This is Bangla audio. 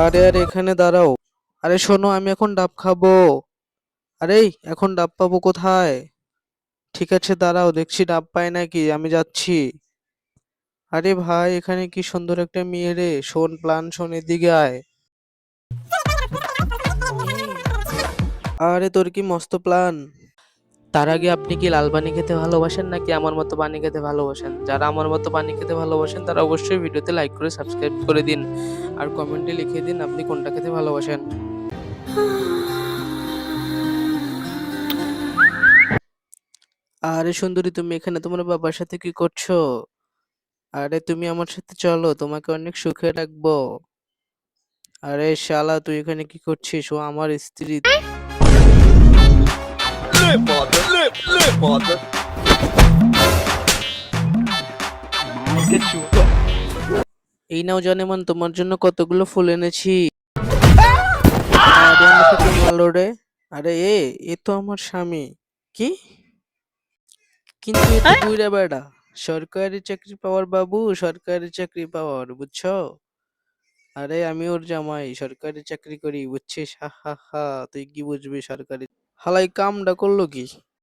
আরে আরে এখানে দাঁড়াও। আরে শোনো, আমি এখন ডাব খাবো। আরে এখন ডাব পাবো কোথায়? ঠিক আছে দাঁড়াও, দেখছি ডাব পাই নাকি, আমি যাচ্ছি। আরে ভাই, এখানে কি সুন্দর একটা মেয়ে রে। শোন প্লান, শোন এদিকে আয়। আরে তোর কি মস্ত প্ল্যান। তার আগে আপনি কি লাল পানি খেতে ভালোবাসেন নাকি আমার মতো পানি খেতে ভালোবাসেন? যারা আমার মতো পানি খেতে ভালোবাসেন তারা অবশ্যই ভিডিওতে লাইক করে সাবস্ক্রাইব করে দিন। আর কমেন্টে লিখে দিন আপনি কোনটা খেতে ভালোবাসেন। আরে সুন্দরী, তুমি এখানে তোমার বাবার সাথে কি করছো? আরে তুমি আমার সাথে চলো, তোমাকে অনেক সুখে রাখবো। আরে শালা, তুই এখানে কি করছিস? ও আমার স্ত্রী। এই নাও জানেমান, তোমার জন্য কতগুলো ফুল এনেছি। আরে আমাকে কে মারলো রে? আরে এ তো আমার স্বামী। কি? কিন্তু এ তো বুইড়া বেড়া। সরকারি চাকরি পাওয়ার বাবু, সরকারি চাকরি পাওয়ার, বুঝছো? আরে আমি ওর জামাই, সরকারি চাকরি করি, বুঝছিস? হা হা হা। তুই কি বুঝবি সরকারি? হালাই কামডা করলো কি?